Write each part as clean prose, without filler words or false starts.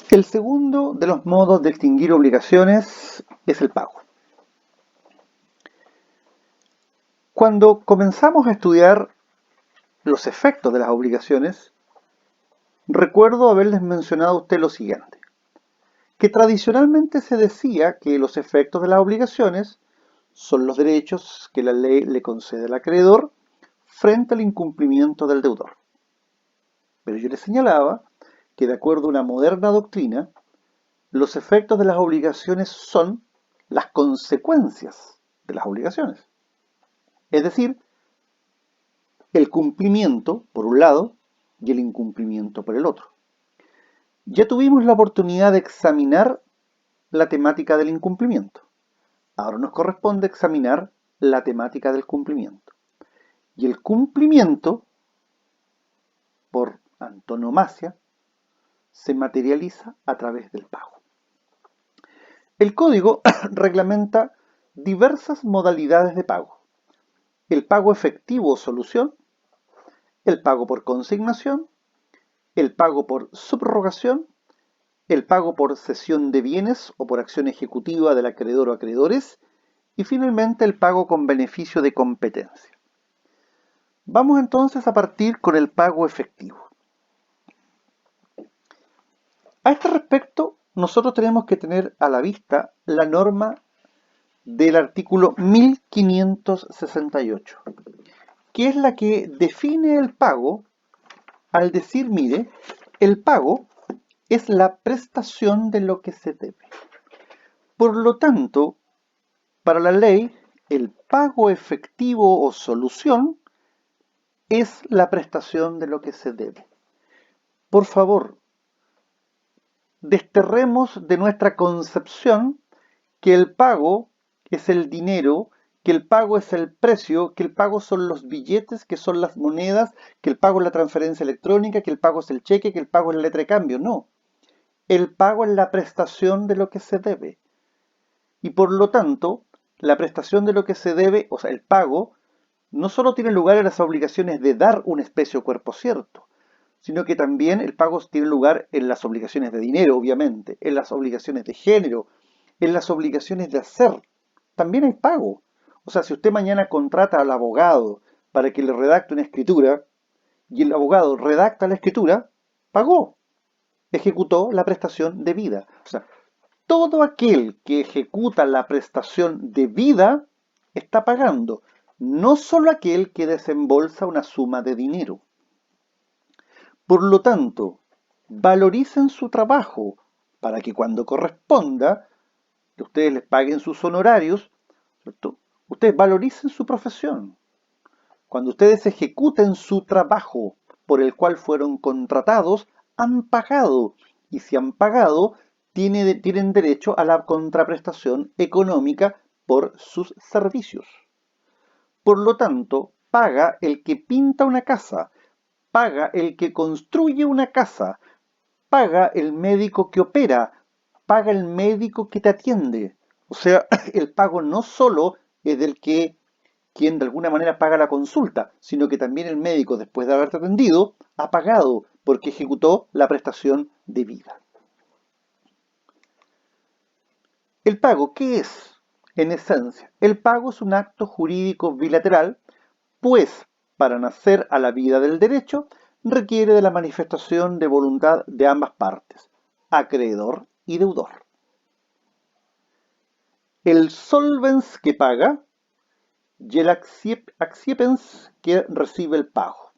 El segundo de los modos de extinguir obligaciones es el pago. Cuando comenzamos a estudiar los efectos de las obligaciones, recuerdo haberles mencionado a usted lo siguiente, que tradicionalmente se decía que los efectos de las obligaciones son los derechos que la ley le concede al acreedor frente al incumplimiento del deudor. Pero yo les señalaba que de acuerdo a una moderna doctrina, los efectos de las obligaciones son las consecuencias de las obligaciones. Es decir, el cumplimiento por un lado y el incumplimiento por el otro. Ya tuvimos la oportunidad de examinar la temática del incumplimiento. Ahora nos corresponde examinar la temática del cumplimiento. Y el cumplimiento, por antonomasia, se materializa a través del pago. El código reglamenta diversas modalidades de pago. El pago efectivo o solución, el pago por consignación, el pago por subrogación, el pago por cesión de bienes o por acción ejecutiva del acreedor o acreedores, y finalmente el pago con beneficio de competencia. Vamos entonces a partir con el pago efectivo. A este respecto, nosotros tenemos que tener a la vista la norma del artículo 1568, que es la que define el pago al decir, mire, el pago es la prestación de lo que se debe. Por lo tanto, para la ley, el pago efectivo o solución es la prestación de lo que se debe. Por favor, desterremos de nuestra concepción que el pago es el dinero, que el pago es el precio, que el pago son los billetes, que son las monedas, que el pago es la transferencia electrónica, que el pago es el cheque, que el pago es la letra de cambio. No. El pago es la prestación de lo que se debe. Y por lo tanto, la prestación de lo que se debe, o sea, el pago, no solo tiene lugar en las obligaciones de dar una especie o cuerpo cierto, sino que también el pago tiene lugar en las obligaciones de dinero, obviamente, en las obligaciones de género, en las obligaciones de hacer. También hay pago. O sea, si usted mañana contrata al abogado para que le redacte una escritura y el abogado redacta la escritura, pagó, ejecutó la prestación debida. O sea, todo aquel que ejecuta la prestación debida está pagando, no solo aquel que desembolsa una suma de dinero. Por lo tanto, valoricen su trabajo para que cuando corresponda, que ustedes les paguen sus honorarios, ¿cierto? Ustedes valoricen su profesión. Cuando ustedes ejecuten su trabajo por el cual fueron contratados, han pagado. Y si han pagado, tienen derecho a la contraprestación económica por sus servicios. Por lo tanto, paga el que pinta una casa, paga el que construye una casa, paga el médico que opera, paga el médico que te atiende. O sea, el pago no solo es del que quien de alguna manera paga la consulta, sino que también el médico, después de haberte atendido, ha pagado porque ejecutó la prestación debida. El pago, ¿qué es? En esencia, el pago es un acto jurídico bilateral, pues para nacer a la vida del derecho requiere de la manifestación de voluntad de ambas partes, acreedor y deudor. El solvens que paga y el acciepens que recibe el pago.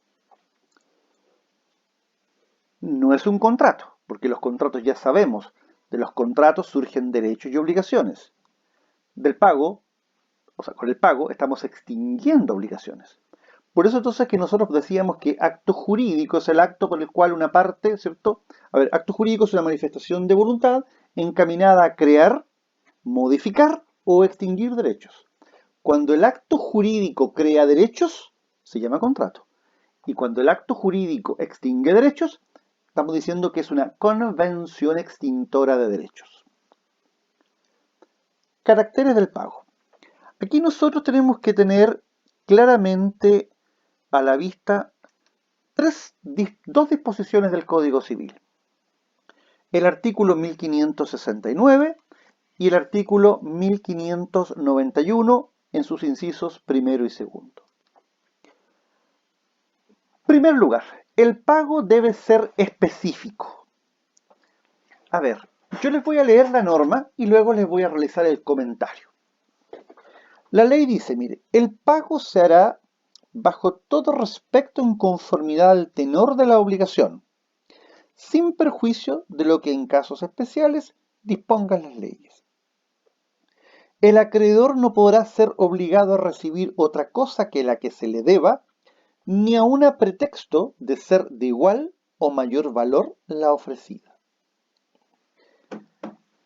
No es un contrato, porque los contratos ya sabemos, de los contratos surgen derechos y obligaciones. Del pago, o sea, con el pago estamos extinguiendo obligaciones. Por eso entonces que nosotros decíamos que acto jurídico es el acto por el cual una parte, ¿cierto? A ver, acto jurídico es una manifestación de voluntad encaminada a crear, modificar o extinguir derechos. Cuando el acto jurídico crea derechos, se llama contrato. Y cuando el acto jurídico extingue derechos, estamos diciendo que es una convención extintora de derechos. Caracteres del pago. Aquí nosotros tenemos que tener claramente a la vista dos disposiciones del Código Civil. el artículo 1569 y el artículo 1591 en sus incisos primero y segundo. En primer lugar, el pago debe ser específico. A ver, yo les voy a leer la norma y luego les voy a realizar el comentario. La ley dice, mire, el pago se hará bajo todo respecto en conformidad al tenor de la obligación, sin perjuicio de lo que en casos especiales dispongan las leyes. El acreedor no podrá ser obligado a recibir otra cosa que la que se le deba, ni aun a pretexto de ser de igual o mayor valor la ofrecida.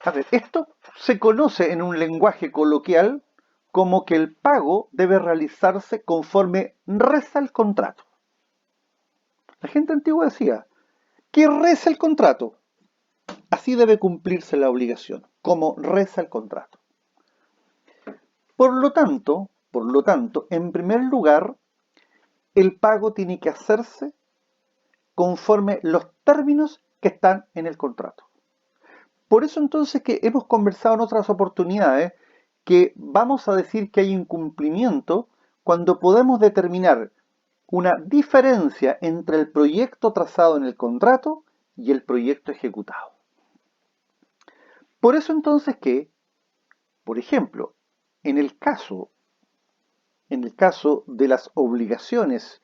A ver, esto se conoce en un lenguaje coloquial como que el pago debe realizarse conforme reza el contrato. La gente antigua decía, que reza el contrato. Así debe cumplirse la obligación, como reza el contrato. Por lo tanto, en primer lugar, el pago tiene que hacerse conforme los términos que están en el contrato. Por eso entonces que hemos conversado en otras oportunidades que vamos a decir que hay incumplimiento cuando podemos determinar una diferencia entre el proyecto trazado en el contrato y el proyecto ejecutado. Por eso entonces que, por ejemplo, en el caso de las obligaciones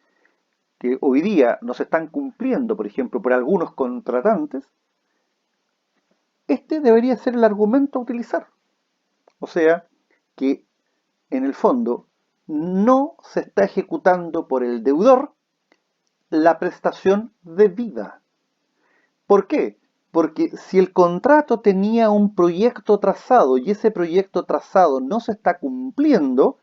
que hoy día no se están cumpliendo, por ejemplo, por algunos contratantes, este debería ser el argumento a utilizar. O sea, que en el fondo no se está ejecutando por el deudor la prestación debida. ¿Por qué? Porque si el contrato tenía un proyecto trazado y ese proyecto trazado no se está cumpliendo,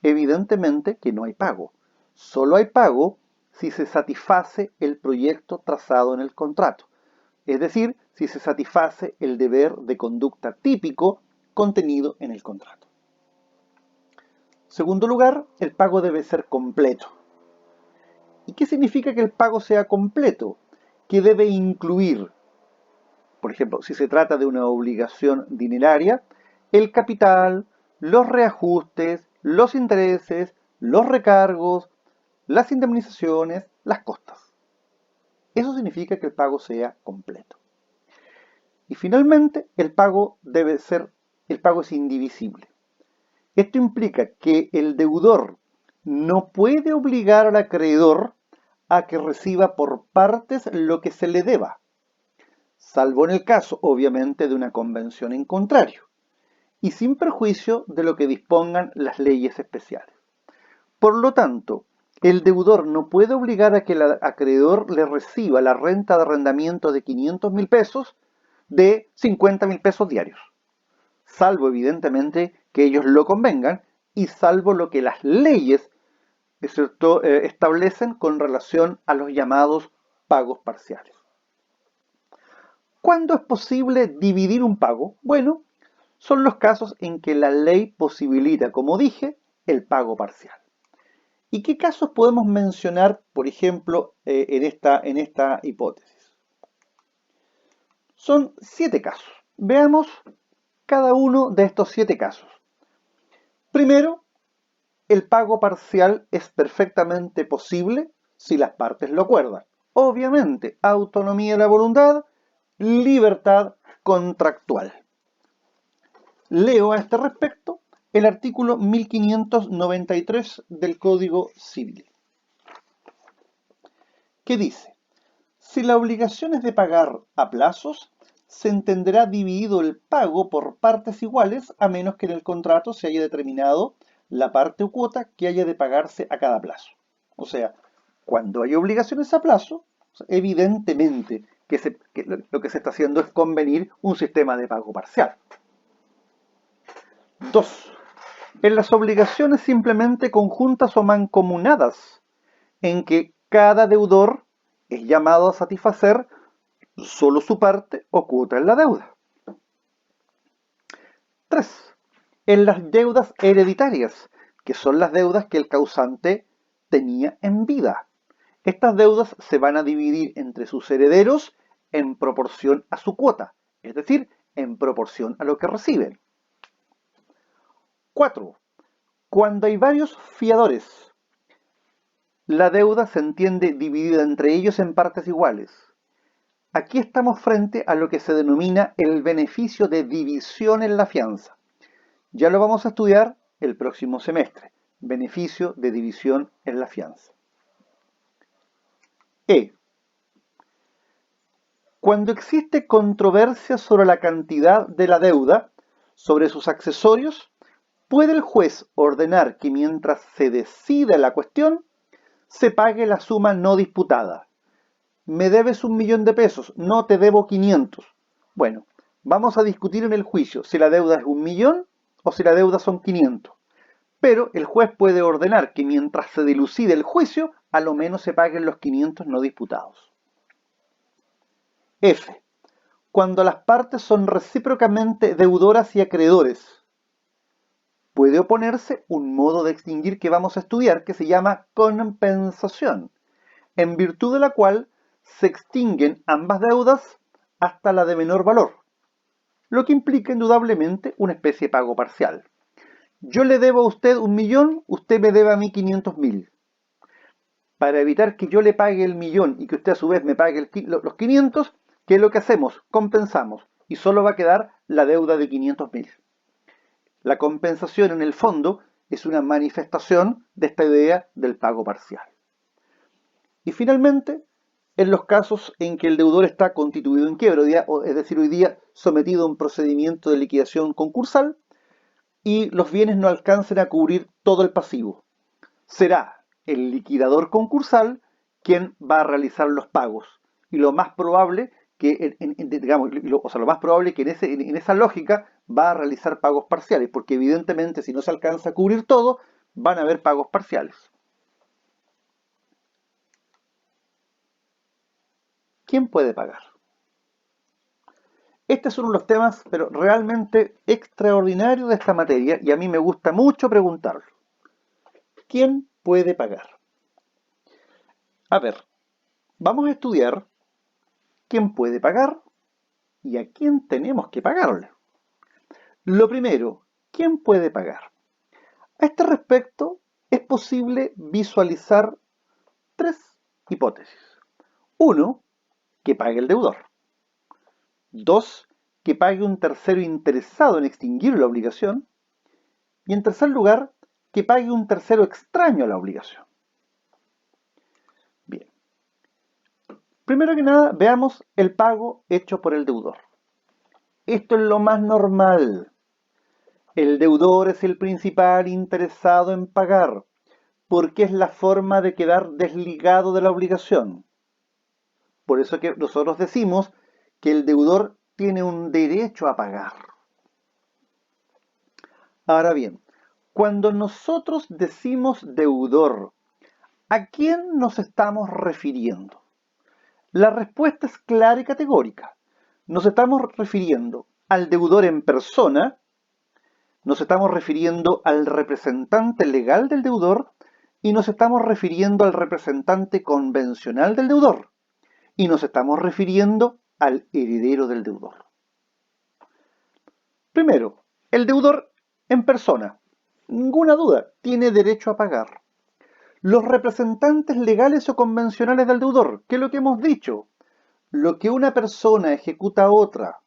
evidentemente que no hay pago. Solo hay pago si se satisface el proyecto trazado en el contrato. Es decir, si se satisface el deber de conducta típico contenido en el contrato. Segundo lugar, el pago debe ser completo. ¿Y qué significa que el pago sea completo? Que debe incluir, por ejemplo, si se trata de una obligación dineraria, el capital, los reajustes, los intereses, los recargos, las indemnizaciones, las costas. Eso significa que el pago sea completo. Y finalmente, el pago es indivisible. Esto implica que el deudor no puede obligar al acreedor a que reciba por partes lo que se le deba, salvo en el caso, obviamente, de una convención en contrario, y sin perjuicio de lo que dispongan las leyes especiales. Por lo tanto, el deudor no puede obligar a que el acreedor le reciba la renta de arrendamiento de 500.000 pesos de 50.000 pesos diarios, salvo evidentemente que ellos lo convengan y salvo lo que las leyes establecen con relación a los llamados pagos parciales. ¿Cuándo es posible dividir un pago? Bueno, son los casos en que la ley posibilita, como dije, el pago parcial. ¿Y qué casos podemos mencionar, por ejemplo, en esta hipótesis? Son 7 casos. Veamos cada uno de estos 7 casos. Primero, el pago parcial es perfectamente posible si las partes lo acuerdan. Obviamente, autonomía de la voluntad, libertad contractual. Leo a este respecto el artículo 1593 del Código Civil, que dice: si la obligación es de pagar a plazos, se entenderá dividido el pago por partes iguales, a menos que en el contrato se haya determinado la parte o cuota que haya de pagarse a cada plazo. O sea, cuando hay obligaciones a plazo, evidentemente que lo que se está haciendo es convenir un sistema de pago parcial. 2. En las obligaciones simplemente conjuntas o mancomunadas, en que cada deudor es llamado a satisfacer solo su parte o cuota en la deuda. 3. En las deudas hereditarias, que son las deudas que el causante tenía en vida. Estas deudas se van a dividir entre sus herederos en proporción a su cuota, es decir, en proporción a lo que reciben. 4. Cuando hay varios fiadores, la deuda se entiende dividida entre ellos en partes iguales. Aquí estamos frente a lo que se denomina el beneficio de división en la fianza. Ya lo vamos a estudiar el próximo semestre. Beneficio de división en la fianza. E. Cuando existe controversia sobre la cantidad de la deuda, sobre sus accesorios, puede el juez ordenar que mientras se decide la cuestión, se pague la suma no disputada. Me debes 1.000.000 de pesos, no te debo 500. Bueno, vamos a discutir en el juicio si la deuda es 1.000.000 o si la deuda son 500. Pero el juez puede ordenar que mientras se dilucide el juicio, a lo menos se paguen los 500 no disputados. F. Cuando las partes son recíprocamente deudoras y acreedores, puede oponerse un modo de extinguir que vamos a estudiar que se llama compensación, en virtud de la cual se extinguen ambas deudas hasta la de menor valor, lo que implica indudablemente una especie de pago parcial. Yo le debo a usted 1.000.000, usted me debe a mí 500.000. Para evitar que yo le pague el 1.000.000 y que usted a su vez me pague los 500, ¿qué es lo que hacemos? Compensamos y solo va a quedar la deuda de 500.000. La compensación en el fondo es una manifestación de esta idea del pago parcial. Y finalmente, en los casos en que el deudor está constituido en quiebra, es decir, hoy día sometido a un procedimiento de liquidación concursal y los bienes no alcancen a cubrir todo el pasivo, será el liquidador concursal quien va a realizar los pagos. Y lo más probable que, lo más probable que en esa lógica va a realizar pagos parciales, porque evidentemente si no se alcanza a cubrir todo, van a haber pagos parciales. ¿Quién puede pagar? Este es uno de los temas, pero realmente extraordinarios de esta materia, y a mí me gusta mucho preguntarlo. ¿Quién puede pagar? A ver, vamos a estudiar quién puede pagar y a quién tenemos que pagarle. Lo primero, ¿quién puede pagar? A este respecto, es posible visualizar tres hipótesis. 1, que pague el deudor. 2, que pague un tercero interesado en extinguir la obligación. Y en tercer lugar, que pague un tercero extraño a la obligación. Bien. Primero que nada, veamos el pago hecho por el deudor. Esto es lo más normal. El deudor es el principal interesado en pagar, porque es la forma de quedar desligado de la obligación. Por eso que nosotros decimos que el deudor tiene un derecho a pagar. Ahora bien, cuando nosotros decimos deudor, ¿a quién nos estamos refiriendo? La respuesta es clara y categórica. Nos estamos refiriendo al deudor en persona, nos estamos refiriendo al representante legal del deudor y nos estamos refiriendo al representante convencional del deudor y nos estamos refiriendo al heredero del deudor. Primero, el deudor en persona, ninguna duda, tiene derecho a pagar. Los representantes legales o convencionales del deudor, ¿qué es lo que hemos dicho? Lo que una persona ejecuta a otra,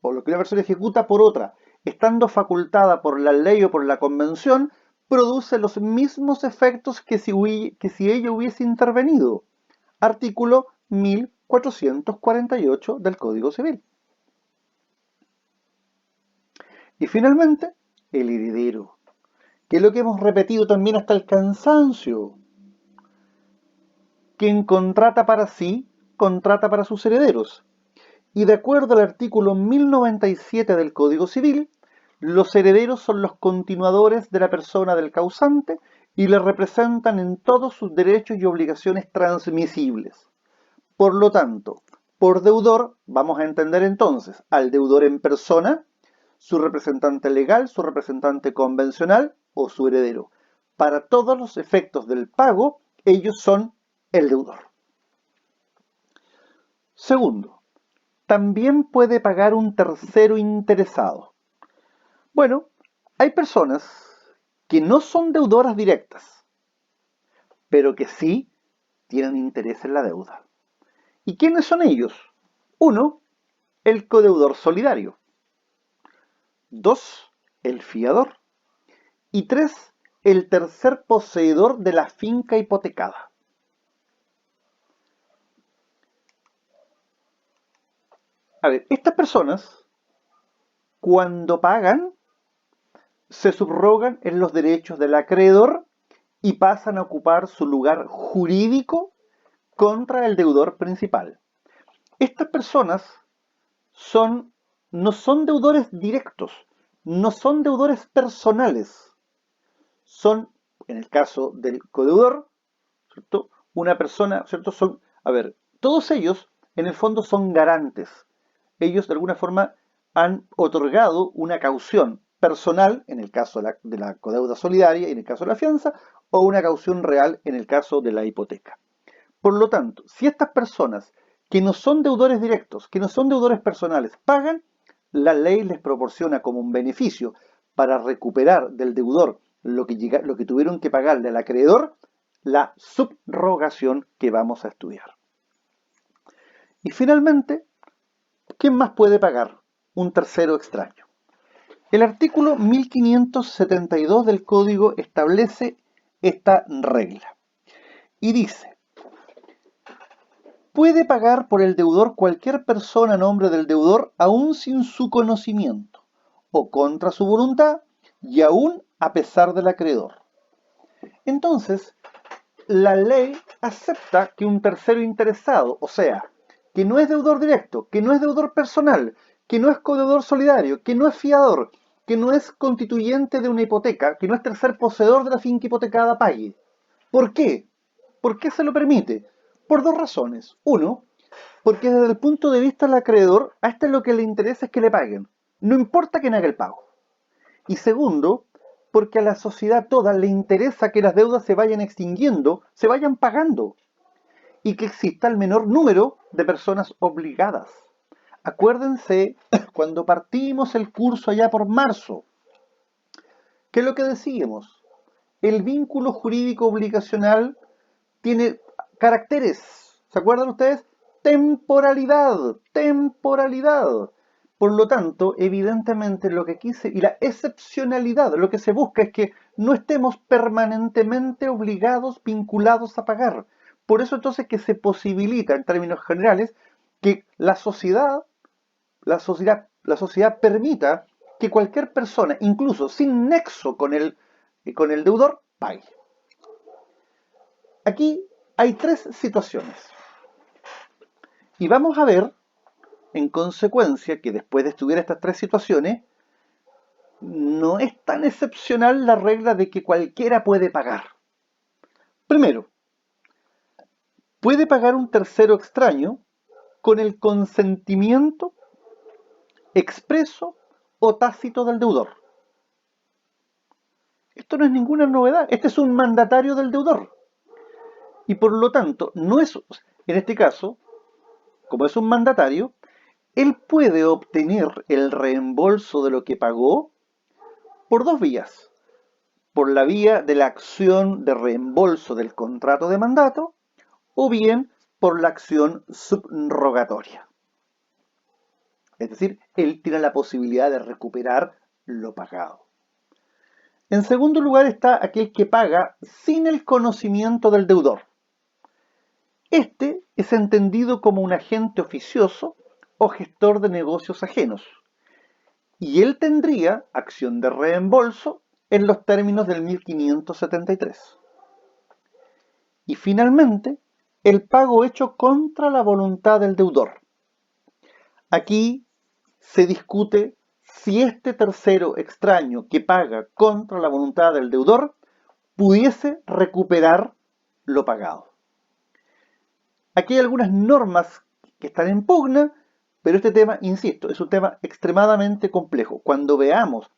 o lo que una persona ejecuta por otra, estando facultada por la ley o por la convención, produce los mismos efectos que si ella hubiese intervenido. Artículo 1448 del Código Civil. Y finalmente, el heredero, que es lo que hemos repetido también hasta el cansancio. Quien contrata para sí, contrata para sus herederos. Y de acuerdo al artículo 1097 del Código Civil, los herederos son los continuadores de la persona del causante y le representan en todos sus derechos y obligaciones transmisibles. Por lo tanto, por deudor vamos a entender entonces al deudor en persona, su representante legal, su representante convencional o su heredero. Para todos los efectos del pago, ellos son el deudor. Segundo, también puede pagar un tercero interesado? Bueno, hay personas que no son deudoras directas, pero que sí tienen interés en la deuda. ¿Y quiénes son ellos? Uno, el codeudor solidario. Dos, el fiador. Y tres, el tercer poseedor de la finca hipotecada. A ver, estas personas, cuando pagan, se subrogan en los derechos del acreedor y pasan a ocupar su lugar jurídico contra el deudor principal. Estas personas son, no son deudores directos, no son deudores personales, son, en el caso del codeudor, ¿cierto? Una persona, ¿cierto? Son, a ver, todos ellos en el fondo son garantes. Ellos de alguna forma han otorgado una caución personal, en el caso de la codeuda solidaria y en el caso de la fianza, o una caución real en el caso de la hipoteca. Por lo tanto, si estas personas que no son deudores directos, que no son deudores personales, pagan, la ley les proporciona como un beneficio para recuperar del deudor lo que tuvieron que pagarle al acreedor, la subrogación que vamos a estudiar. Y finalmente, ¿quién más puede pagar? Un tercero extraño. El artículo 1572 del Código establece esta regla y dice: puede pagar por el deudor cualquier persona a nombre del deudor aún sin su conocimiento o contra su voluntad y aún a pesar del acreedor. Entonces, la ley acepta que un tercero interesado, o sea, que no es deudor directo, que no es deudor personal, que no es codeudor solidario, que no es fiador, que no es constituyente de una hipoteca, que no es tercer poseedor de la finca hipotecada, pague. ¿Por qué? ¿Por qué se lo permite? Por dos razones. Uno, porque desde el punto de vista del acreedor, a este lo que le interesa es que le paguen. No importa quién haga el pago. Y segundo, porque a la sociedad toda le interesa que las deudas se vayan extinguiendo, se vayan pagando, y que exista el menor número de personas obligadas. Acuérdense, cuando partimos el curso allá por marzo, ¿qué es lo que decíamos? El vínculo jurídico obligacional tiene caracteres, ¿se acuerdan ustedes? Temporalidad, temporalidad. Por lo tanto, evidentemente lo que quise, y la excepcionalidad, lo que se busca es que no estemos permanentemente obligados, vinculados a pagar. Por eso entonces que se posibilita, en términos generales, que la sociedad permita que cualquier persona, incluso sin nexo con el deudor, pague. Aquí hay tres situaciones. Y vamos a ver, en consecuencia, que después de estudiar estas tres situaciones, no es tan excepcional la regla de que cualquiera puede pagar. Primero, puede pagar un tercero extraño con el consentimiento expreso o tácito del deudor. Esto no es ninguna novedad, este es un mandatario del deudor. Y por lo tanto, no es, en este caso, como es un mandatario, él puede obtener el reembolso de lo que pagó por dos vías. Por la vía de la acción de reembolso del contrato de mandato o bien por la acción subrogatoria. Es decir, él tiene la posibilidad de recuperar lo pagado. En segundo lugar está aquel que paga sin el conocimiento del deudor. Este es entendido como un agente oficioso o gestor de negocios ajenos, y él tendría acción de reembolso en los términos del 1573. Y finalmente, el pago hecho contra la voluntad del deudor. Aquí se discute si este tercero extraño que paga contra la voluntad del deudor pudiese recuperar lo pagado. Aquí hay algunas normas que están en pugna, pero este tema, insisto, es un tema extremadamente complejo. Cuando veamos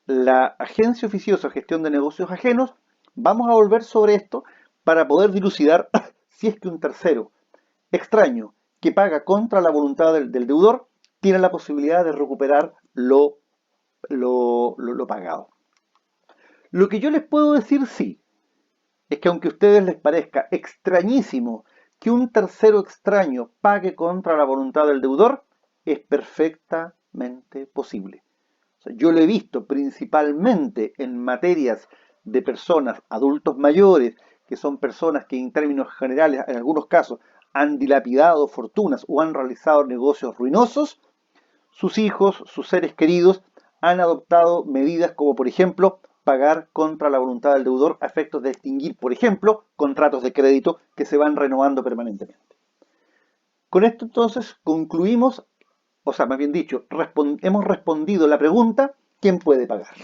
la agencia oficiosa de gestión de negocios ajenos, vamos a volver sobre esto para poder dilucidar si es que un tercero extraño que paga contra la voluntad del deudor tiene la posibilidad de recuperar lo pagado. Lo que yo les puedo decir sí, es que aunque a ustedes les parezca extrañísimo que un tercero extraño pague contra la voluntad del deudor, es perfectamente posible. O sea, yo lo he visto principalmente en materias de personas, adultos mayores, que son personas que en términos generales, en algunos casos, han dilapidado fortunas o han realizado negocios ruinosos. Sus hijos, sus seres queridos, han adoptado medidas como, por ejemplo, pagar contra la voluntad del deudor a efectos de extinguir, por ejemplo, contratos de crédito que se van renovando permanentemente. Con esto entonces concluimos, o sea, más bien dicho, hemos respondido la pregunta, ¿quién puede pagar?